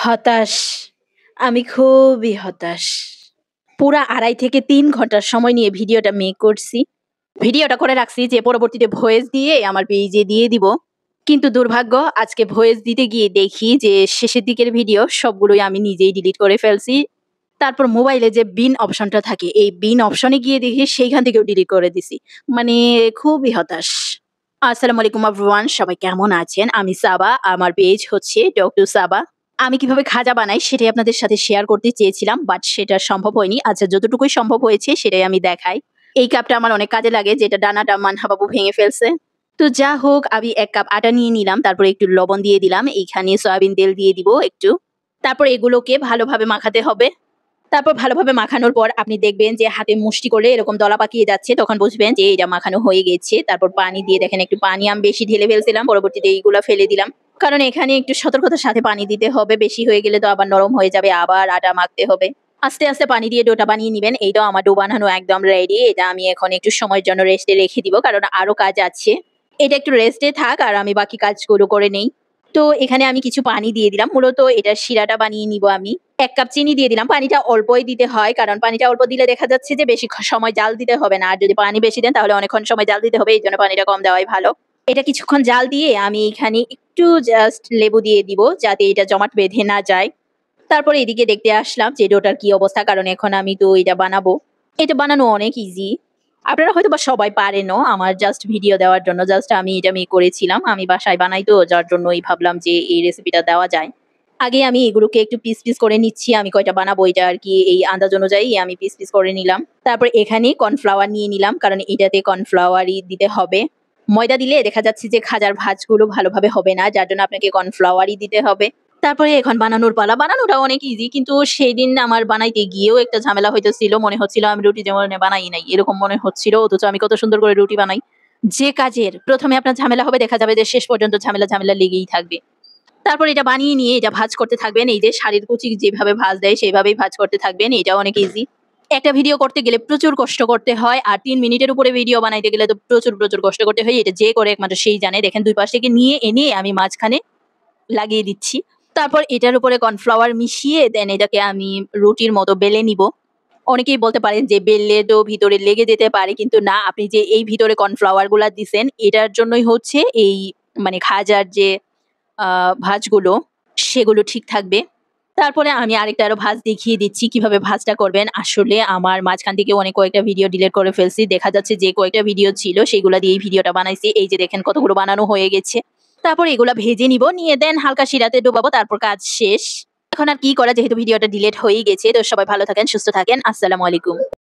হতাশ। আমি খুবই হতাশ। পুরা ২.৫ থেকে ৩ ঘন্টার সময় নিয়ে ভিডিওটা মেক করছি। ভিডিওটা করে রাখছি যে পরবর্তীতে ভয়েস দিয়ে আমার পেইজে দিয়ে দিব। কিন্তু দুর্ভাগ্য আজকে ভয়েস দিতে গিয়ে দেখি যে শেষের দিকের ভিডিও সবগুলোই আমি নিজেই ডিলিট করে ফেলছি। তারপর মোবাইলে যে বিন অপশনটা থাকে এই বিন অপশনে গিয়ে দেখি সেইখান থেকেও ডিলিট করে দিছি। মানে খুবই হতাশ। আসসালামু আলাইকুম এভরিওয়ান, সবাই কেমন আছেন? আমি সাবা, আমার পেজ হচ্ছে ডক্টর সাবা। আমি কিভাবে খাজা বানাই সেটাই আপনাদের সাথে শেয়ার করতে চেয়েছিলাম, বাট সেটা সম্ভব হয়নি। আচ্ছা, যতটুকুই সম্ভব হয়েছে সেটাই আমি দেখাই। এই কাপটা আমার অনেক কাজে লাগে, যেটা ডানাটা মানহা বাবু ভেঙে ফেলছে। তো যা হোক, আমি ১ কাপ আটা নিয়ে নিলাম, তারপরে একটু লবণ দিয়ে দিলাম, এইখানে সয়াবিন তেল দিয়ে দিব একটু। তারপর এগুলোকে ভালোভাবে মাখাতে হবে। তারপর ভালোভাবে মাখানোর পর আপনি দেখবেন যে হাতে মুষ্টি করলে এরকম দলা পাকিয়ে যাচ্ছে, তখন বুঝবেন যে এটা মাখানো হয়ে গেছে। তারপর পানি দিয়ে দেখেন, একটু পানি আমি বেশি ঢেলে ফেলছিলাম, পরবর্তীতে এইগুলা ফেলে দিলাম। কারণ এখানে একটু সতর্কতার সাথে পানি দিতে হবে, বেশি হয়ে গেলে তো আবার নরম হয়ে যাবে, আবার আটা মাখতে হবে। আস্তে আস্তে পানি দিয়ে ডোটা বানিয়ে নিবেন। এইটাও আমার ডো বানানো একদম রেডি। এটা আমি এখন একটু সময়ের জন্য রেস্টে রেখে দিব, কারণ আরো কাজ আছে। এটা একটু রেস্টে থাক আর আমি বাকি কাজগুলো করে নেই। তো এখানে আমি কিছু পানি দিয়ে দিলাম, মূলত এটা শিরাটা বানিয়ে নিব আমি। ১ কাপ চিনি দিয়ে দিলাম। পানিটা অল্পই দিতে হয়, কারণ পানিটা অল্প দিলে দেখা যাচ্ছে যে বেশি সময় জাল দিতে হবে না। আর যদি পানি বেশি দেন তাহলে অনেকক্ষণ সময় জাল দিতে হবে, এইজন্য পানিটা কম দেওয়াই ভালো। এটা কিছুক্ষণ জাল দিয়ে আমি এখানে একটু জাস্ট লেবু দিয়ে দিব, যাতে এটা জমাট বেঁধে না যায়। তারপরে এদিকে দেখতে আসলাম যে ডোটার কি অবস্থা, কারণ এখন আমি তো এটা বানাবো। এটা বানানো অনেক ইজি। আপনারা হয়তোবা সবাই পারেনও, আমার জাস্ট ভিডিও দেওয়ার জন্য জাস্ট আমি এটা মেক করেছিলাম। আমি বাসায় বানাই তো, যার জন্যই ভাবলাম যে এই রেসিপিটা দেওয়া যায়। আগে আমি এগুলোকে একটু পিস পিস করে নিচ্ছি। আমি কয়টা বানাবো এটা আরকি এই আন্দাজ অনুযায়ী আমি পিস পিস করে নিলাম। তারপর এখানে কর্নফ্লাওয়ার নিয়ে নিলাম, কারণ এটাতে কর্নফ্লাওয়ারই দিতে হবে। ময়দা দিলে দেখা যাচ্ছে যে খাজার ভাঁজগুলো ভালোভাবে হবে না, যার জন্য আপনাকে কর্নফ্লাওয়ারই দিতে হবে। তারপরে এখন বানানোর পালা। বানানোটা অনেক ইজি, কিন্তু সেদিন আমার বানাইতে গিয়েও একটা ঝামেলা হইতেছিল। মনে হচ্ছিল আমি রুটি যেমন বানাই নাই এরকম মনে হচ্ছিল, অথচ আমি কত সুন্দর করে রুটি বানাই। যে কাজের প্রথমে আপনার ঝামেলা হবে, দেখা যাবে যে শেষ পর্যন্ত ঝামেলা লেগেই থাকবে। তারপর এটা বানিয়ে নিয়ে এটা ভাঁজ করতে থাকবেন। এই যে শাড়ির কুচি যেভাবে ভাঁজ দেয় সেইভাবেই ভাঁজ করতে থাকবেন। এটা অনেক ইজি। একটা ভিডিও করতে গেলে প্রচুর কষ্ট করতে হয়, আর ৩ মিনিটের উপরে ভিডিও বানাইতে গেলে তো প্রচুর কষ্ট করতে হয়। এটা যে করে একমাত্র সেই জানে। দেখেন ২ পাশ থেকে নিয়ে এনে আমি মাঝখানে লাগিয়ে দিচ্ছি। তারপর এটার উপরে কর্নফ্লাওয়ার মিশিয়ে দেন এটাকে আমি রুটির মতো বেলে নিব। অনেকেই বলতে পারেন যে বেললে তো ভিতরে লেগে যেতে পারে, কিন্তু না, আপনি যে এই ভিতরে কর্নফ্লাওয়ার গুলা দিছেন এটার জন্যই হচ্ছে এই মানে খাজার যে ভাঁজগুলো সেগুলো ঠিক থাকবে। তারপরে আমি আরেকটা আরো ভাঁজ দেখিয়ে দিচ্ছি কিভাবে ভাঁজটা করবেন। আসলে আমার মাঝখান থেকে কয়েকটা ভিডিও ডিলিট করে ফেলছি। দেখা যাচ্ছে যে কয়েকটা ভিডিও ছিল সেগুলা দিয়ে এই ভিডিওটা বানাইছি। এই যে দেখেন কতগুলো বানানো হয়ে গেছে। তারপর এগুলা ভেজে নিব, নিয়ে দেন হালকা শিরাতে ডুবাবো, তারপর কাজ শেষ। এখন আর কি করা, যেহেতু ভিডিওটা ডিলিট হয়েই গেছে। তো সবাই ভালো থাকেন, সুস্থ থাকেন। আসসালামু আলাইকুম।